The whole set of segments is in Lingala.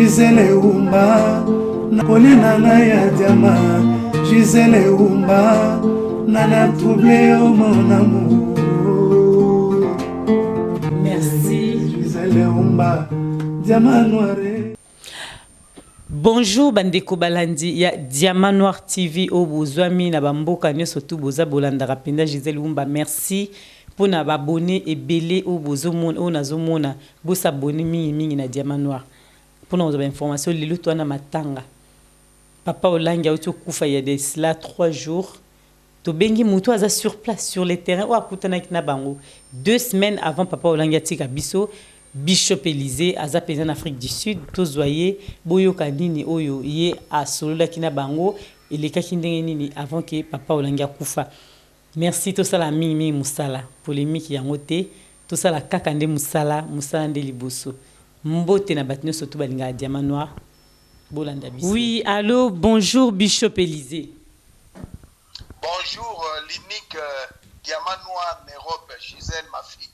Gisele Umba Nakolina na ya diama Gisele Umba Nana troublé au mon amour. Merci Gisele Umba Diamant Noir. Bonjour bandeko balandi ya Diamant Noir TV au bozwami na bamboka nyoso tu boza bolanda rapenda Gisele Umba. Merci pour na abonné et belé au bozomona au nazomona bo s'abonner mingi na Diamant Noir. Pour nous avoir information lelo to na matanga. Papa Olangi a auto kufa il y a de cela 3 jours. To bengi muto aza sur place sur le terrain ou akutana kina bango 2 semaines avant Papa Olangi atika biso Bishop Élysée aza président en Afrique du Sud to zoyer boyo kanini oyo ye a solola kina bango eleka kindenge nini avant que Papa Olangi akufa. Merci to sala mingi musala polémique yango te to sala kakande musala nde liboso mbote na batino surtout balinga Diamant Noir bolanda biso. Oui, allô, bonjour Bishop Élysée. Bonjour l'unique Diamant Noir Nairobi, Gisèle ma fille.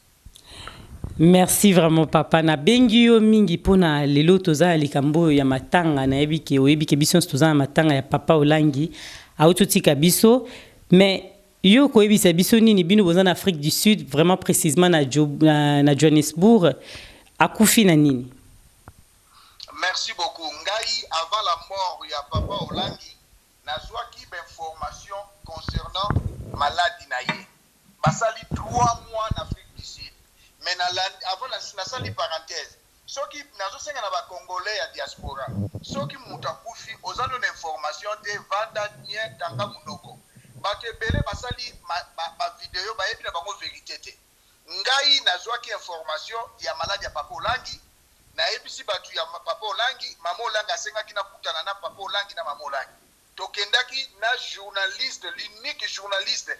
Merci vraiment papa na bengi yo mingi pona lelo toza likambo ya matanga na yebike oyebike biso toza na matanga ya Papa Olangi autotika biso mais yo ko yebisa biso nini bino boza na Afrique du Sud vraiment précisément na Johannesburg akufi na nini. Merci beaucoup. Ngai avant la mort ya Papa Olangi nazwaki information concernant maladie na ye. Basali 3 mois en Afrique du Sud. Mais avant la sali parenthèse. Soki nazosenga na ba Congolais ya diaspora. Soki mutakufi ozano na information de vanda nien tanga munoko. Bakebele basali ba vidéo ba yebi na bango vérité te. Ngai nazwaki information ya maladie ya Papa Olangi. Na ebisi batu ya Papa Olangi, Mama Olangi asengaki na kutana na Papa Olangi na Mama Olangi. Tokendaki na journaliste, l'unique journaliste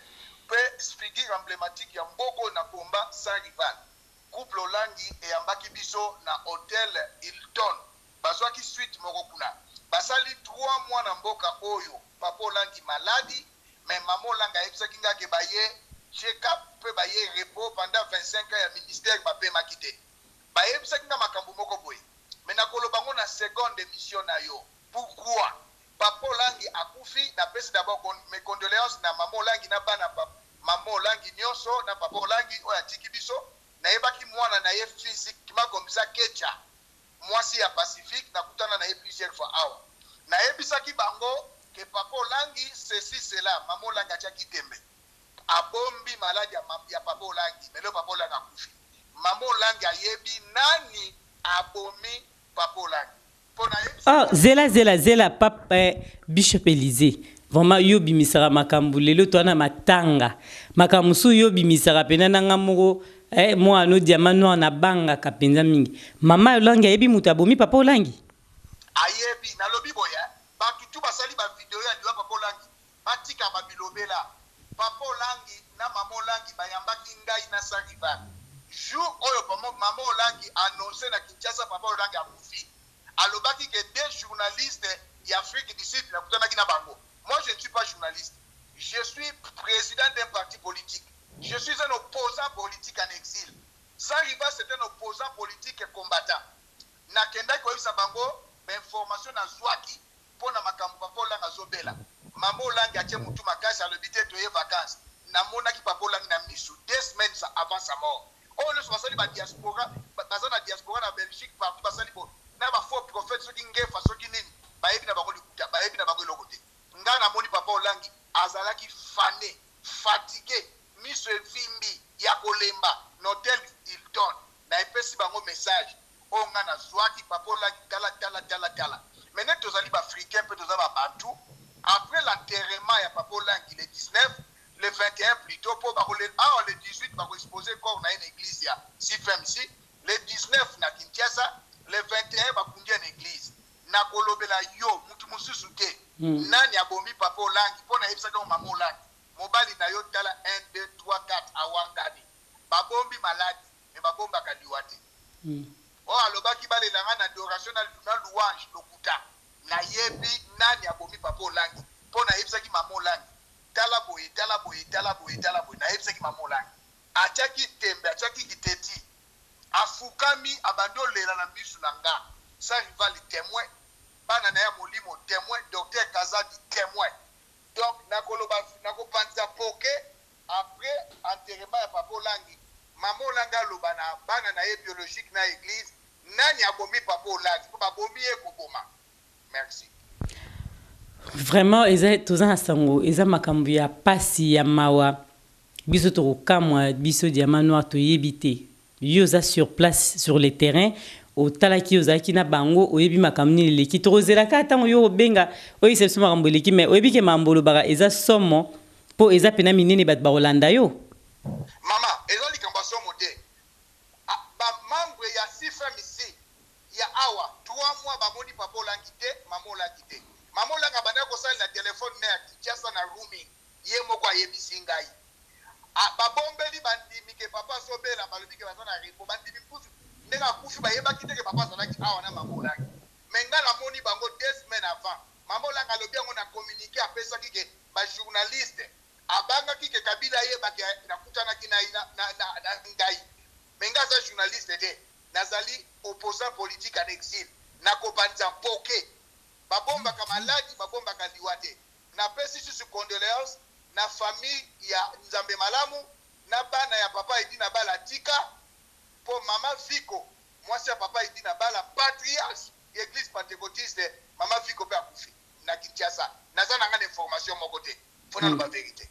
figure emblématique ya Mbogo na Komba sans rival. Couple Olangi et ambaki biso na hôtel Hilton. Bazwaki suite moko kuna. Basali 3 mois na mboka oyo. Papa Olangi maladi, mais Mama Olangi ayebisaki ngaki baye check-up pe baye repos pendant 25 ans ya ministère bape makite. Bayebisaki nga makambo moko boye. Mais nakoloba ngo na seconde émission na yo. Pourquoi? Papa Olangi akufi na pesi d'abord mes condoléances na Mama Olangi na bana Mama Olangi nyonso na Papa Olangi oya tiki biso na yebaki mwana na ye physiquement comme ça kecha mwasi ya Pacifique na kutana na ye plusieurs fois awa na yebisaki bango que Papa Olangi ceci cela Mama Olangi achaki tembe abombi maladi ya Papa Olangi mais le Papa Olangi akufi Mama Olangi ayebi nani abomi Papa Olangi. Ah, zela papa Bishop Élysée. Vraiment yo bimisara makambu lelo to na matanga. Makamusu yo bimisara pena na ngamoko moi no Diamant Noir na banga kapenza mingi. Mama Olangi ayebi mutabomi Papa Olangi. Ayebi na lobi boya batu tu basali ba vidéo ya diwa Papa Olangi. Batika babilobela. Papa Olangi na Mama Olangi bayambaki ngai na Sangiva. Jour oyo Mama Olangi annoncé na Kinshasa Papa Olangi akufi. Alobaki que 2 journalistes d'Afrique du Sud na kutana kina bango. Moi je ne suis pas journaliste. Je suis président d'un parti politique. Je suis un opposant politique en exil. Sangiva c'est un opposant politique combattant. Na kenda ko isa bango information na zwaki pona makambo Papa Olangi azobela. Mama Olangi atie mutu makasi alobite to ye vacances. Na mona ki Papa Olangi na misu 2 semaines avant sa mort. Oh le basali ba diaspora, bazana diaspora na Belgique partout basali bo. Na ba faux prophète soki ngefa soki nini bayebi na bango likuta bayebi na bango lokote nga na moni Papa Olangi azalaki fané fatigué miso evimbi ya kolemba na hôtel Hilton na epesi bango message o nga na zwaki Papa Olangi tala maintenant tozali ba africain pe tozali ba bantu après l'enterrement ya Papa Olangi le 19 le 21 plutôt pour le 18 ba exposer corps na une église ya CFMC le 19 na Kinshasa le 21 bakundia en église na kolobela yo mutu mususu te nani abomi Papa Olangi pona yebisa ka Mama Olangi mobali na yo tala 1 2 3 4 awangani babombi maladi me babomba kaliwa te o alobaki balelanga na adoration na louange lokuta na yebi nani abomi Papa Olangi pona yebisa ki Mama Olangi tala boye na yebisa ki Mama Olangi achaki tembe achaki kiteti afukami abandolela na misu na nga sans rival témoin bana na ya molimo témoin docteur Kazadi témoin donc nakopanza poke après enterrement ya papa Olangi mama Olanga loba na bana na ye biologique na église nani abomi papa Olangi po babomi ye koboma. Merci. Vraiment eza toza na sango eza makambo ya pasi ya mawa biso tokokamwa biso Diamant Noir toyebi te yo oza sur place sur le terrain otalaki ozalaki na bango oyebi makambo nini eleki tokozelaka ntango yo obenga oyisa biso makambo eleki mais oyebi ke makambo olobaka eza somo mpo eza pena minene bato bakolanda yo. Mama eza likambo ya somo te bamembre ya sifemisi ya awa 3 mois bamoni papa Olangi te mama Olangi te mama Olangi abandaki kosalela telefone na ya Kinshasa na rooming ye moko ayebisi ngai babombeli bandimi ke papa asobela balobi ke baza na ripo bandimi mpusu ndenge akufi bayebaki te ke papa azalaki awa na mama Olangi me ngai namoni bango 2 semaines avant mama Olangi alobi yango na communiqué apesaki ke bajournaliste abangaki ke Kabila yebaki nakutanaki na ngai me ngai aza journaliste te nazali opposant politique en exil nakopanza poke babombaka maladi babombaka liwa te napesi susu condoléance na famille ya Nzambe Malamu na bana ya papa Edina Bala tika po mama Fiko mwasi ya papa Edina Bala patriarche église pentecôtiste mama Fiko pe akufi na Kinshasa naza nanga information moko te fona loba vérité.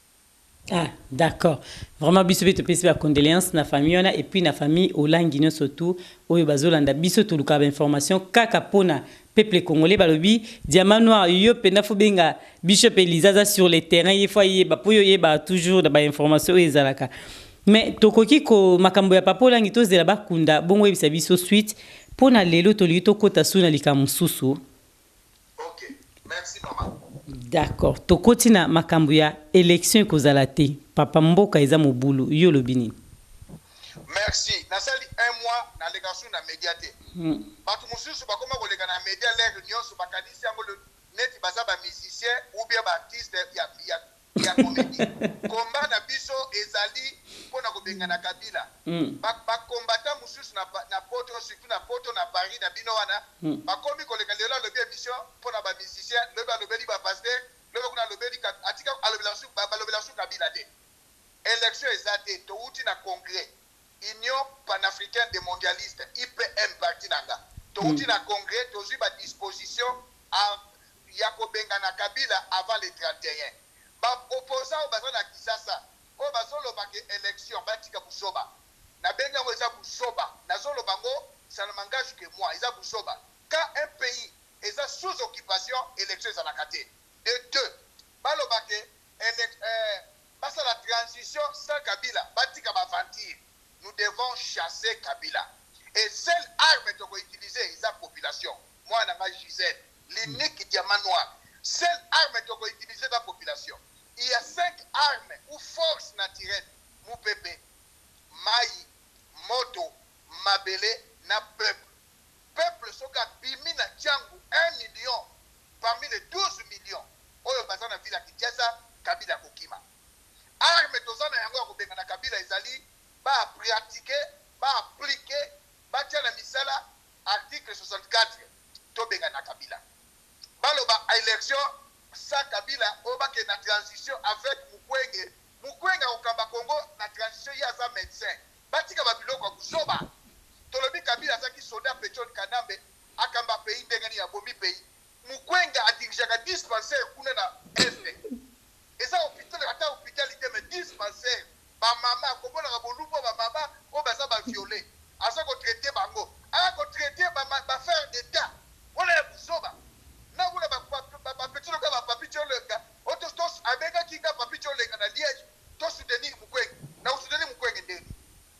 Ah, d'accord. Vraiment, biso te pesi ba condoléances na famille ona et puis na famille Olangi no surtout oyo bazolanda biso to luka ba information kaka pona peuple congolais balobi Diamant Noir yo pena fobenga Bishop Elizaza sur le terrain yefo yeba po yo yeba toujours da ba information ezalaka. Mais tokoki ko makambo ya papa Olangi to zela bakunda bongo yebisa biso suite pona lelo to lito kota suna likamususu. OK. Merci maman. D'accord. Tokoti na makambo ya élection ekozala te. Papa mboka eza mobulu yo lobini. Merci. Nasali 1 mois na legasu na médiaté. Batu mususu bakoma koleka na média l'air nyonso bakanisi yango le neti baza ba musicien ou bien ba artiste ya comédie. Komba na biso ezali pona kobenga na Kabila. Ba combattant mususu na poto surtout na poto na Paris na bino wana. Bakomi koleka lelo lobi émission pona ba musicien lobi alobeli ba pasteur lobi kuna lobeli atika alobela su Kabila te. Élection ezate to uti na congrès Union panafricaine des mondialistes IPM parti nanga to uti na congrès to zui ba disposition ya kobenga na Kabila avant le 31 ba opposant au bazana Kisasa o bazolo ba ke élection batika busoba na benga ngo eza busoba na zolo bango ça ne m'engage que moi eza busoba quand un pays est sous occupation élection eza na kate de deux baloba ke basa la transition sans Kabila batika ba ventir nous devons chasser Kabila. Et seule arme que vous utilisez, c'est la population. Moi, je suis Gisèle, l'unique Diamant Noir. Seule arme que vous utilisez, c'est la population. Il y a 5 armes ou forces naturelles. Moupépé, Maï, Moto, Mabele, na peuple. Peuple, ce qui a bimi na Tchangou, 1 million parmi les 12 millions. Oyo bazana vila Kinshasa, Kabila Kokima. Arme tozana yango ko benga na Kabila ezali ba pratiquer, ba appliquer, ba tia na misala article 64 to benga na Kabila. Baloba élection sa Kabila oba ke na transition avec Mukwege. Mukwege okamba Congo na transition ya za médecin. Batika ba biloko kusoba. Tolobi Kabila sa ki soda petrol kanambe akamba pays ndengani ya bomi pays. Mukwege adirigaka dispensaire kuna na este. Eza hôpital ata hospitalité mais dispensaire. Ba mama komona ka bolupo ba mama o baza ba violer asa ko traiter bango a ko traiter ba faire d'état wala ya busoba na wala ba petilo ka ba papicho lenga otos abeka kinga papicho lenga na Liège to soutenir Mukwege na soutenir Mukwege ndeni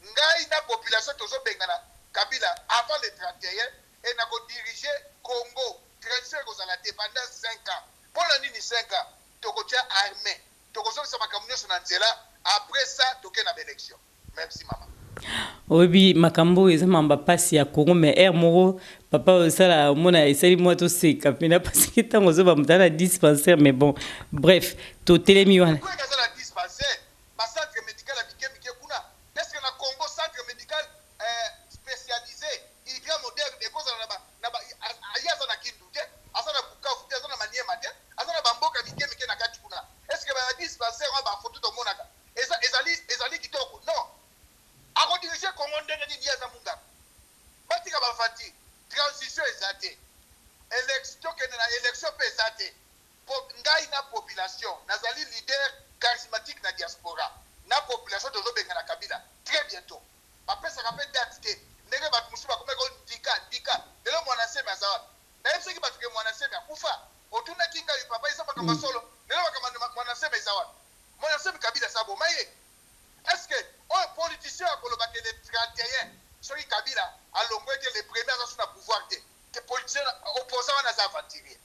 ngai na population tozo benga na Kabila avant le 31 et na ko diriger Congo 35 ko za la pendant 5 ans pour la nini 5 ans to ko tia armée to ko so sa makamnyo na nzela. Après ça, toke na élection. Merci maman. Obi makambo eza mamba pasi ya Congo mais moro papa osala mona esali moi to seka pena parce que tango zo ba mutana dispensaire mais bon bref to telemi wana. Quoi que ça la dispensaire, ba centre médical abike kuna. Est-ce que na Congo centre médical spécialisé, il grand moderne de cause na ba transition ezate élection kende na élection pe ezate ngai na population nazali leader charismatique na diaspora na population tozobenga na Kabila très bientôt bapesa kape date te ndenge bato musu bakomeko ndika lelo mwana sema azawa na yebso ki bato ke mwana sema kufa otuna kinga papa isa bakamba solo lelo bakamba mwana sema azawa mwana sema Kabila sabo maye est-ce que un politicien akoloba ke le 31 soki Kabila alongwe ete le premier aza na pouvoir te politicien opposant wana aza aventurier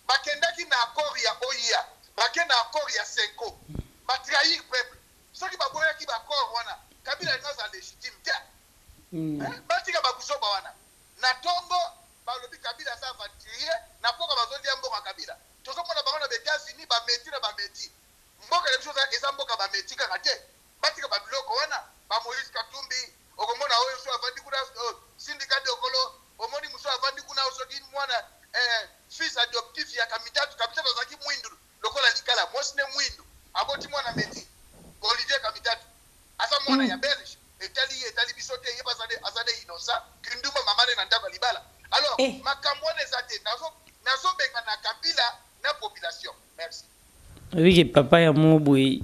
bakendaki na accord ya OIA bakenda na accord ya Senko batrahir peuple soki baboyaki baaccord wana Kabila naza légitime te batika bakusoba wana na tongo balobi Kabila aza aventurier na mpoka bazondia mboka Kabila tozomona bango na États-Unis bameti na bameti mboka lebiso eza mboka bameti kaka te batika babiloko wana ba Moïse Katumbi okomona oyo so avandi kuna syndicat de okolo omoni muso avandi kuna osoki mwana fils adoptif ya Kamitatu azaki mwindu lokola likala mosne mwindu aboti mwana meti Olivier Kamitatu asa mwana ya Belge etali bisote yeba azade inosa kinduma mamane na ndaba libala alors makambo ezate nazo benga na Kabila na population merci. Oui, papa ya mobwe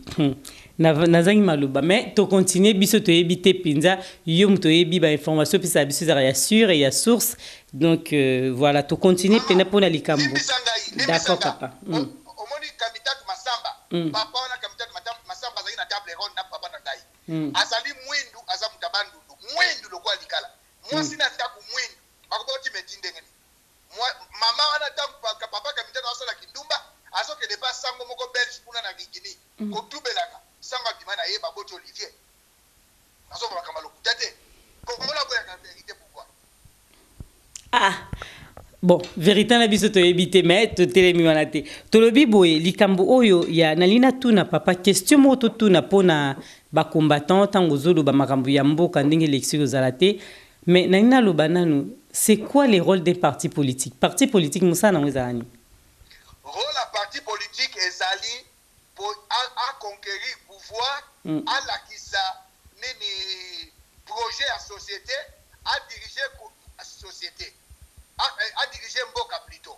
nazangi maloba mais to continuer biso to ebite pinza yom to ebi ba information puis ça biso ya sûr et ya source donc voilà to continuer pena pona likambo. D'accord papa. Omoni Kamitatu Masamba papa wana Kamitatu Masamba azali na table ronde na papa na ngai azali mwindu aza mutabandu mwindu lokwa likala mwasi na ndaku mwindu bakoboti metinde ngeni mama wana tangu papa Kamitatu asala kindumba azoke de pas sango moko belge kuna na gingini kotubelaka sango bimana ye baboti Olivier azoka kama lokutate kokola boya ka vérité pourquoi bon vérité na biso to ebite mais to telemi wana te to lobi boye likambo oyo ya nalina tuna papa question mo to tuna pona ba combattant tango zolo ba makambo ya mboka ndenge élection ozala te mais nalina loba nanu c'est quoi les rôles des partis politiques musa na ngezani rôle à parti politique ezali pour à conquérir pouvoir à l'acquisa nini projet à société à diriger société à diriger mboka plutôt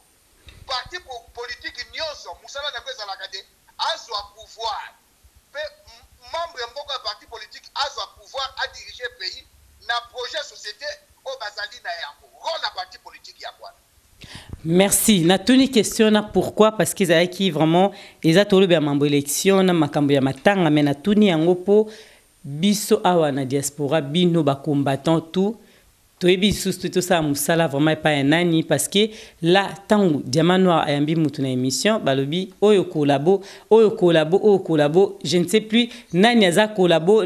parti politique nyonso musala na kweza la kade azwa pouvoir pe membre mboka parti politique azwa pouvoir à diriger pays na projet société au bazali na yango rôle à parti politique ya kwa. Merci. Na tuni question na pourquoi parce qu'ils avaient qui vraiment ils a tolo bien mambo élection na makambo ya matanga mais na tuni yango po biso awa na diaspora bino ba combattant tout to ebi sustu to ça musala vraiment pas nani parce que là tangu Diamant Noir ayambi mutu na émission balobi oyo collabo je ne sais plus nani aza collabo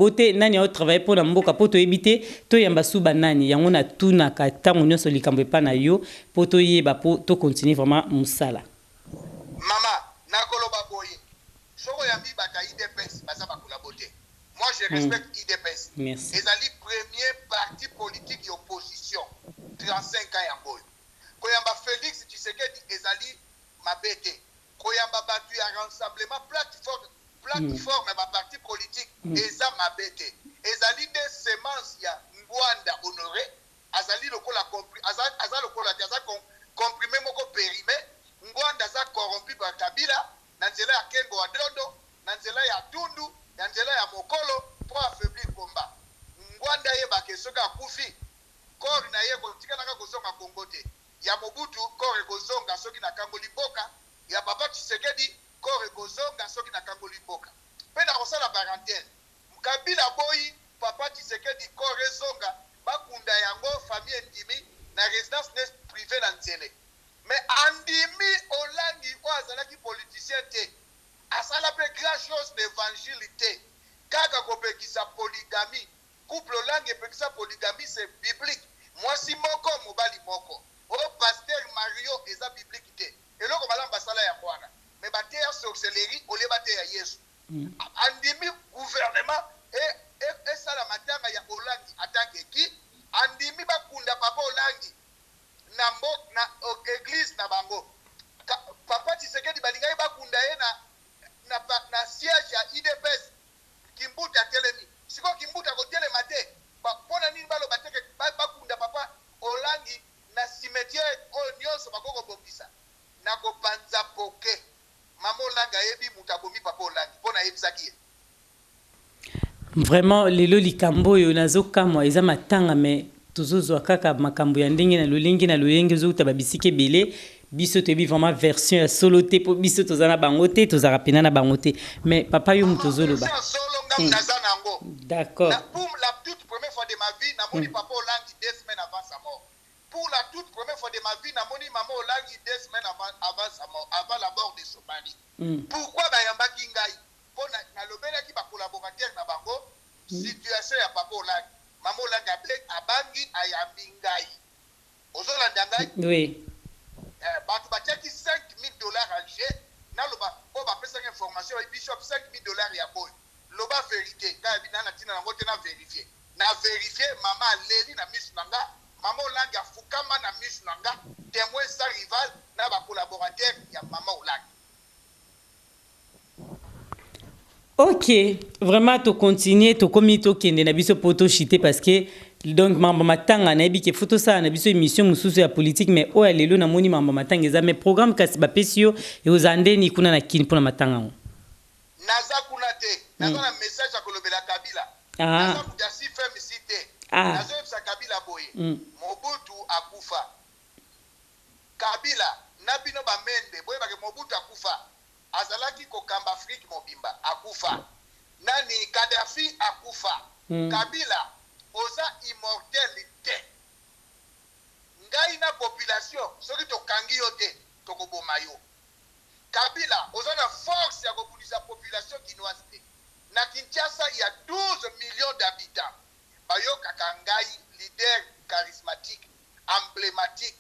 te nani a travailler pour la mboka po to ebite to yamba suba nani yango na tuna ka tangu nyonso likambo pa na yo po to yeba po to continuer vraiment musala mama na koloba boye soko yambi bata IDPS baza ba collaborer moi je respecte IDPS merci ezali premier parti politique d'opposition 35 ans yangoyo koyamba Félix Tshisekedi ezali mabete koyamba batu ya rassemblement plateforme ba parti politique eza mabete ezali des semences ya Ngwanda Honoré azali lokola comprimé moko périmé Ngwanda za corrompu par Kabila na nzela ya Kengo wa Dondo na nzela ya Tundu na nzela ya Mokolo pour affaiblir combat Ngwanda ye bakesoka kufi kor na ye kotika naka kozonga Kongo te ya Mobutu kor kozonga soki na Kangoli Mboka ya papa Tshisekedi kor kozonga soki na Kangoli Mboka pe na kosala parenthèse Kabila boyi papa Tshisekedi kor ezonga bakunda yango famille ndimi na résidence privée na nzele mais andimi olangi o azalaki politicien te asala pe grand chose d'évangile te kaka kopekisa polygamie couple olangi epekisa polygamie c'est biblique mwasi moko mobali moko o pasteur Mario eza biblique te eloko balamba sala ya kwana mais bate ya sorcellerie ole bate ya Yesu andimi gouvernement et sala matanga ya olangi atanke ki andimi bakunda papa olangi na église na bango papa Tshisekedi balingai bakunda ye na siège ya IDPS Kimbuta telemi siko Kimbuta ko telema te pona nini balo bateke bakunda papa vraiment lelo likambo oyo nazokamwa eza matanga me tozozwa kaka makambo ya ndenge na lolenge ozokuta babisika ebele biso toyebi vraiment version ya solo te mpo biso toza na bango te tozalaka pena na bango te mais papa yo moto ozoloba d'accord pour la toute première fois de ma vie namoni papa Olangi 2 semaines avant sa mort. Pour la toute première fois de ma vie namoni maman Olangi 2 semaines avant sa mort, avant la mort de Somali. Pourquoi bayambaki ngai po na lobelaki ba collaborateur na bango situation ya papa Olangi maman Olangi abangi ayambi ngai ozolanda ngai oui bato batiaki $5,000 en jeu naloba po bapesaki information ya bishop $5,000 ya boy loba vérité ngai binana tina nango te na vérifie mama aleli na misu na nga mama Olangi afukama na misu na nga témoin sans rival na ba collaborateur ya mama Olangi. Ok, vraiment to continuer to komi to kende na biso poto chité parce que donc mamba matanga na yebi ke photo ça na biso émission mususu ya politique mais o ya lelo na moni mamba matanga eza mais programme kasi ba pesio e ozandeni kuna na kini pona matanga ngo. Naza kuna te, naza na message ya kolobela Kabila. Naza kudasi femme cité. Naza yebisa Kabila boye. Mobutu akufa. Kabila na bino ba mende boye bake Mobutu akufa. Azalaki kokamba Afrique mobimba akufa. Nani Gaddafi akufa. Kabila oza immortalité. Ngai na population soki tokangi yo te tokoboma yo. Kabila oza na force ya kobundisa population kinoise te. Na Kinshasa il y a 12 millions d'habitants. Bayokaka ngai leader charismatique, emblématique.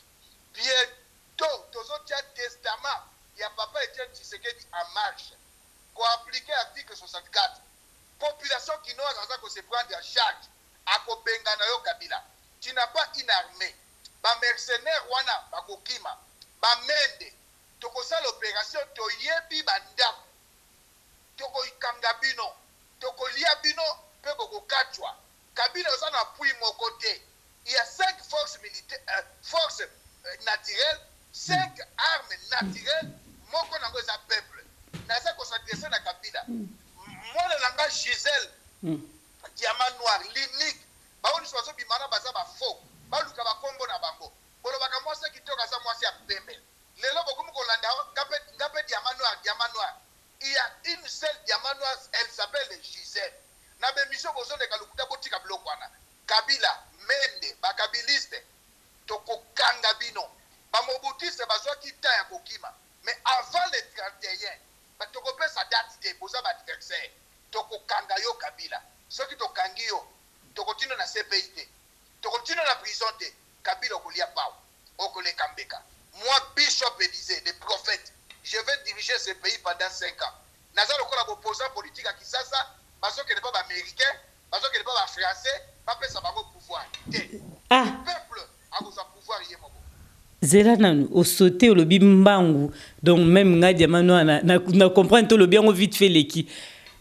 Bientôt tozotia testament ya papa Etienne Tshisekedi en marche. Ko appliquer article 64. Population kinoise aza ko se prendre en charge. Akobenga na yo Kabila. Tu n'as pas une armée. Ba mercenaires wana bakokima. Ba mende. Tokosala opération toyebi bandako. Toko ikanga bino. Toko lia bino pe kokokatwa. Kabila oza na pui moko te. Il y a 5 forces militaires, forces naturelles, 5 armes naturelles. Moko nango eza peuple. Naza ko s'adresser na Kabila. Mwana nanga Gisèle. Diamant noir l'unique. Baoni sozo bimana baza ba faux. Baluka ba kombo na bango. Bolo baka mwase kitoka za mwase ya pembe. Lelo bokumu kolanda ngape diamant noir. Il y a une seule diamant noire, elle s'appelle Gisèle. Na be mission bozo de kalukuta botika blokwana. Kabila mende bakabiliste toko kanga bino. Ba mobutiste bazwa kita ya kokima. Mais avant le 31, ba toko pesa date de boza ba adversaire. Toko kanga yo Kabila. Soki to kangi yo, toko tino na CPI. Toko tino na prison te. Kabila okolia pao. Okole kambeka. Moi Bishop disait le prophète, je vais diriger ce pays pendant 5 ans. Naza lokola opposant politique à Kisasa, parce que n'est pas américain, parce que n'est pas français, pas pesa bango pouvoir. Le peuple a besoin pouvoir yemoko. Zela nanu au sauter au lobby mbangu donc même ngadia mano na comprendre tout le bien on vite fait l'équipe.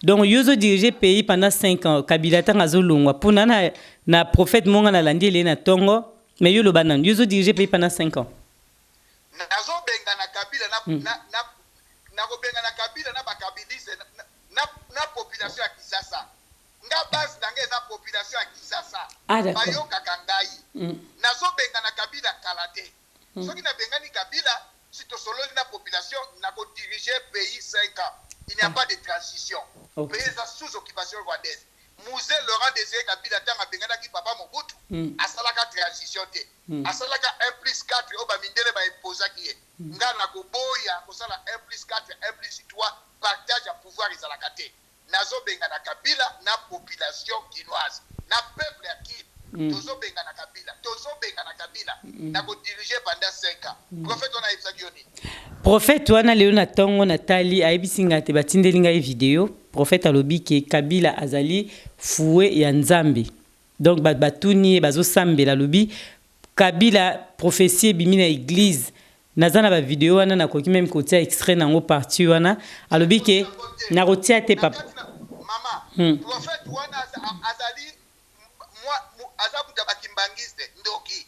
Donc yozo diriger pays pendant 5 ans Kabila tanga zolongwa pona na prophète monga na landi le na tongo mais yo lo banan yozo diriger pays pendant 5 ans. Nazo benga na Kabila na ko benga na Kabila na bakabilise na population ya Kisasa. Nga base nanga na population ya Kisasa. Bayoka kangai. Nazo benga na Kabila kalate. Soki na benga ni Kabila si to solo na population na ko diriger pays 5 ans. Il n'y a pas de transition. Pays est sous occupation rwandaise. Mouzé Laurent Désiré Kabila tanga bengana ki papa Mobutu. Asalaka transition te. Asalaka 1+4 oba mindele ba imposa ki. Nga na ko boya ko sala 1+4 1+3 partage ya pouvoir ezalaka te. Nazo bengana Kabila na population kinoise. Na peuple ya ki. Tozo bengana Kabila. Tozo bengana Kabila. Na ko diriger pendant 5 ans. Prophète on a Ibsagioni. Prophète wana leo na tongo Nathalie ayebisinga te batindelinga e vidéo prophète alobi ke Kabila azali foué ya Nzambe donc batuni bazo sambela lobi Kabila prophétie bimi na église nazana ba vidéo wana na koki même kotia extrait nango parti wana alobi ke na rotia te papa mama prophète wana azali moi azabu da bakimbangiste ndoki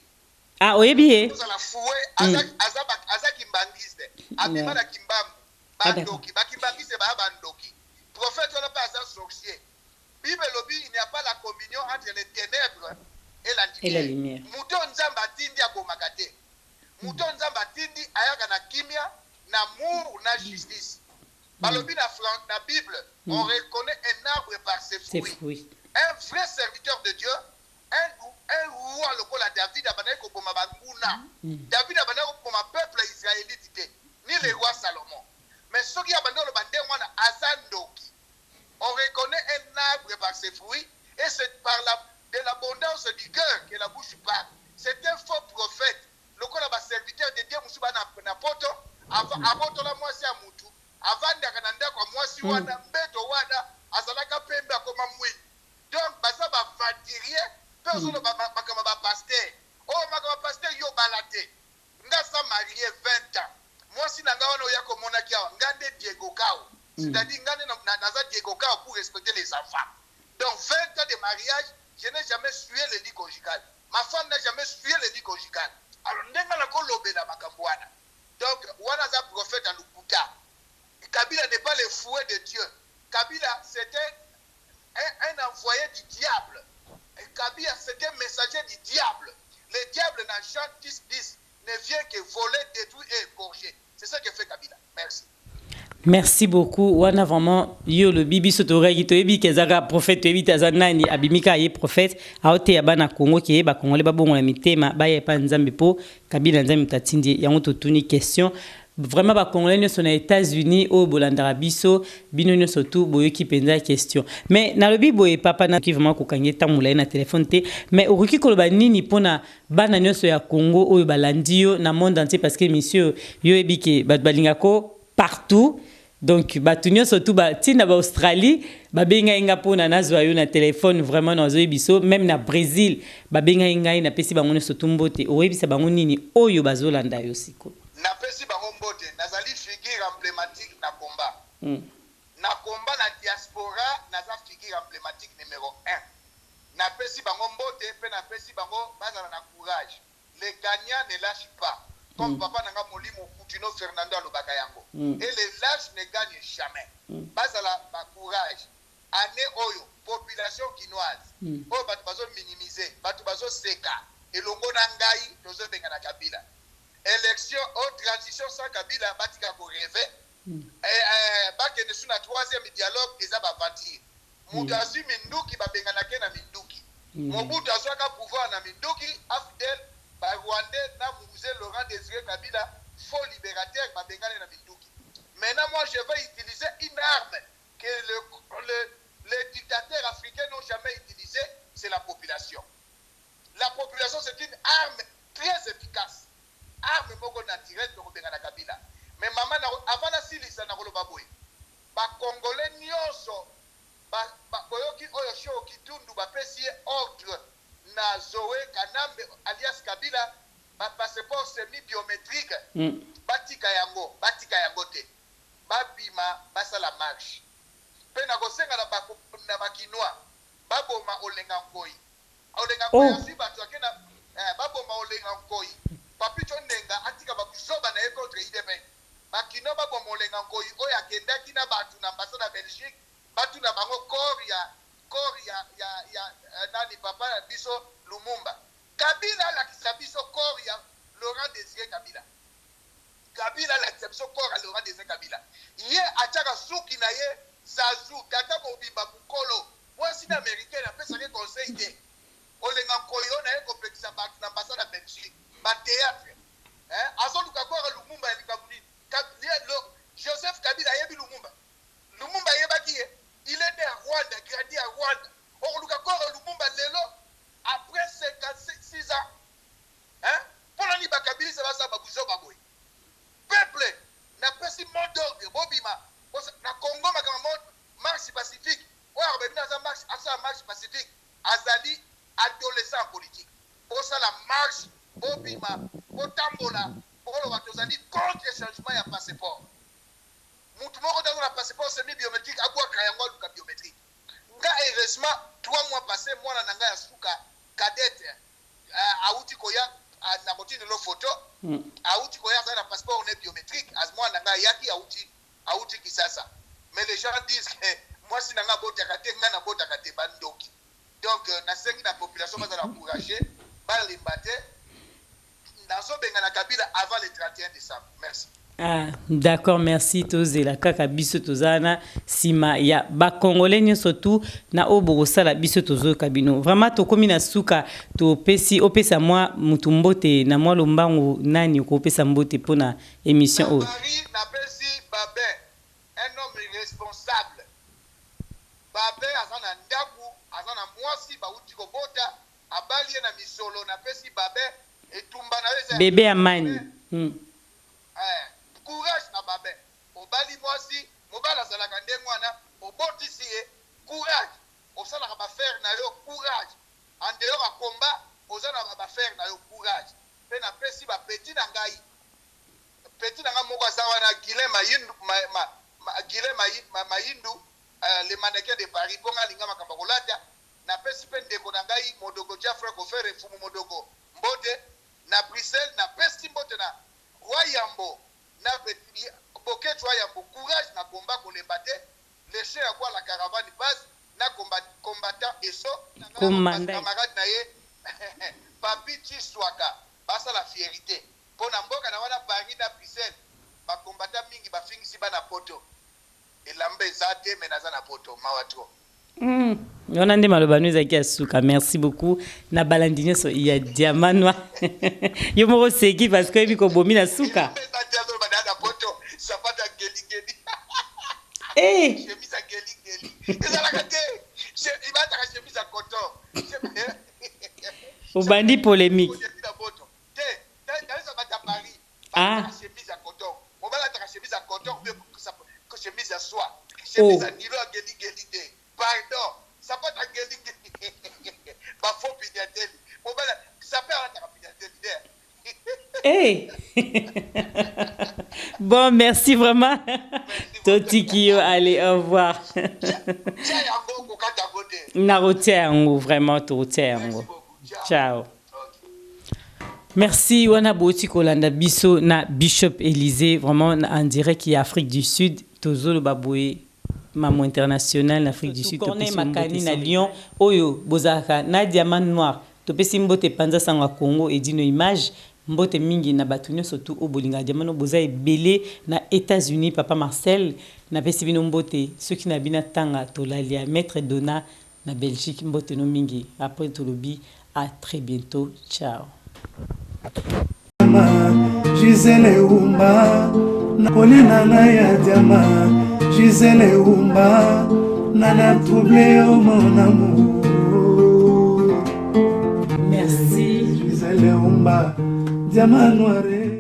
oyebi azala foué azaki mbangiste abimana kimbambu bandoki bakimbangiste ba bandoki prophète wala pas un sorcier bible lobi l'union entre les ténèbres et la lumière. Et la lumière. Muto nzamba tindi abomakate. Muto nzamba tindi ayaka na kimia, na amour, na justice. Balobi na Bible, on reconnaît un arbre par ses fruits. Un vrai serviteur de Dieu, un roi lokola David abanaye ko boma banguna. David abanaye ko boma peuple israélite ni le roi Salomon. Mais ce qui abandonne le bandé wana azandoki. On reconnaît un arbre par ses fruits et c'est par de l'abondance du cœur que la bouche parle. C'est un faux prophète. Lokola ba serviteur de Dieu musuba na poto avoto la mwasi ya mutu. Avanda kananda kwa mwasi wana mbeto wana azalaka pembe akoma mwini. Donc basa ba vadirie personne makama ba pasteur. Oh makama pasteur yo balate. Nga sa marié 20 ans. Mwasi nanga wana oyako monaki awa ngande Diego Kao. C'est-à-dire ngande naza Diego Kao pour respecter les enfants. Donc 20 ans de mariage, je n'ai jamais suivi le lit conjugal. Ma femme n'a jamais suivi le lit conjugal. Alors ndenga na ko lobela makambo wana. Donc wana za prophète en Lukuta. Kabila n'est pas le fouet de Dieu. Kabila, c'était un envoyé du diable. Et Kabila, c'était un messager du diable. Le diable, dans Jean 10, ne vient que voler, détruire et égorger. C'est ça que fait Kabila. Merci. Merci beaucoup. Wana vraiment yo le bibi sotoregi to ebi kezaka prophète ebi tazanani abimika ye prophète aote ya bana Congo ki ba Congolais ba bongo la mitema ba ye pa nzambe po Kabila nzambe tatindi yango totuni question. Vraiment ba Congolais ne sont aux États-Unis au bolandara biso bino ne surtout boyo ki penza question. Mais na lobi boye papa na ki vraiment ko kangi tamula na téléphone te mais oruki koloba nini pona bana nyoso ya Congo o balandio na monde entier parce que monsieur yo ebi ke ba balingako partout. Donc batunyo surtout ba tina ba Australie ba benga inga pona nazwa yo na téléphone vraiment na zo biso même na Brésil ba benga inga na pesi bango surtout mbote o ebisa bango nini oyo bazolanda yo siko na pesi bango mbote nazali figure emblématique na combat na combat na diaspora naza figure emblématique numéro 1 na pesi bango mbote pe na pesi bango bazala na courage les gagnants ne lâchent pas comme papa nanga molimo Coutinho Fernando alobaka yango et les lâches ne gagnent jamais bazala ba courage année oyo population quinoise oyo bato bazo minimiser bato bazo seka elongo na ngai tozo benga na Kabila élection au transition sans Kabila batika ko rêver bakende suna troisième dialogue eza ba vatir mutu asi minduki babenga na ke na minduki Mobutu azwaka pouvoir na minduki afidèle ba Rwandais na Mouzé Laurent Désiré Kabila faux libérateur babengane na minduki. Maintenant moi je vais utiliser une arme que les dictateurs africains n'ont jamais utilisée, c'est la population. La population c'est une arme très efficace. Arme moko naturelle de Robengana Kabila. Mais maman avant la silisa na koloba boy. Ba Congolais nyonso ba boyoki oyo show kitundu ba pesi ordre na Zoé Kanambe alias Kabila ba passeport semi biométrique batika yango te babima basala marche pe na kosenga na bakinois baboma olenga nkoi asi bato akena baboma olenga nkoi papito ndenga atika bakusoba na ye contre IDP bakinois baboma olenga nkoi oyo akendaki na bato na ambassade ya Belgique batu na bango corps ya nani papa biso Lumumba Kabila la kisabiso corps ya Laurent Désiré Kabila la kisabiso corps ya Laurent Désiré Kabila ye achaka suki na ye zazu tata mobimba bukolo mwasi na américain na pesa ke conseil te olenga koyo na ye kopekisa bato na ambassade ya Belgique ba théâtre azoluka corps ya Lumumba ya likabuli Joseph Kabila yebi Lumumba yebaki ye il est né à Rwanda, grandi à Rwanda. On regarde encore Lumumba Lelo après 56 ans. Hein? Pour l'année Bakabili, ça va ça, Babouzo Baboui. Peuple, n'a pas si mot d'ordre, Bobima. Na Congo, ma marche pacifique. Ouais, on va dans marche pacifique. Azali, adolescent politique. Pour ça, la marche, Bobima, Botambola, pour le Watozali, contre le changement et le passeport. Mutu moko dans la passeport semi biométrique akwa kayango luka biométrique nga heureusement 3 mois passés moi na nanga ya suka cadette auti koya na motini lo photo auti koya ça na passeport on est biométrique as moi nanga yaki auti kisasa mais les gens disent que moi si nanga bota kate nga na bota kate bandoki Donc nasengi na population bazala encourager balimba te nazobenga na kabila avant le 31 décembre. Merci. Ah, d'accord, merci tozela kaka biso tozana sima ya ba congolais nyonso tu na obosa la biso tozo kabino. Vraiment tokomi na suka to pesi opesa moi mutumbote na moi lombango nani ko pesa mbote pona émission o. Paris na pesi Babé, un homme responsable. Babé azana ndaku, azana mwasi ba uti ko bota, abali na misolo na pesi Babé etumba na weza. Bébé Amani. Courage na Babé. Obali mwasi, mobala zalaka ndengwana, obotisi ye courage. Osala ka ba faire na yo courage. En dehors a combat, osana ba faire na yo courage. Pe na pesi ba petit na ngai. Petit na nga moko azawa na Mayindu, le mannequin de Paris, bonga linga makamba kolata. Na pesi pe ndeko na ngai modogo Jafra ko faire fumu modogo mbote na Bruxelles na pesi mbote na Royambo. Na boket Royambo courage na combat kolembate laisser à quoi la caravane passe na combattant eso na camarade na ye Papi Chiswaka basa la fierté pona mboka na wana Paris na Bruxelles ba combattant mingi ba fingisi bana poto elambe zate menaza na poto mawatro. Yona nde maloba nuza ki asuka. Merci beaucoup na balandinyo so ya diamant noir. Yo moko seki parce que biko bomi na suka. Eh, chemise à geli. Ezala kate. Il va ta chemise à coton. Obandi polémique. Ah. Chemise à coton. On va la chemise à coton que chemise à soie. Chemise à nylon à geli. Pardon. Ça peut être geli. Ba faux pignateli. On va la ça peut être pignateli. Eh. Bon, merci vraiment. Totikio, allez, au revoir. Narotia yango, vraiment, totia yango. Ciao. Merci, wana boti kolanda biso na Bishop Élysée, vraiment en direct qui est Afrique du Sud, tozo le baboué. Maman international Afrique du Sud to pesi makani na Lyon oyo bozaka na diamant noir to pesi mbote panza sangwa Congo et dino image mbote mingi na batunyo surtout au bolinga diamant no boza ebele na États-Unis papa Marcel na pesi bino mbote ceux qui na bina tanga to lalia maître Donna na Belgique mbote no mingi après to lobi à très bientôt ciao. Gisele Umba Colina ya diamant Gisele Umba, nana troublé au mon amour. Merci. Gisele Umba, diamant noir.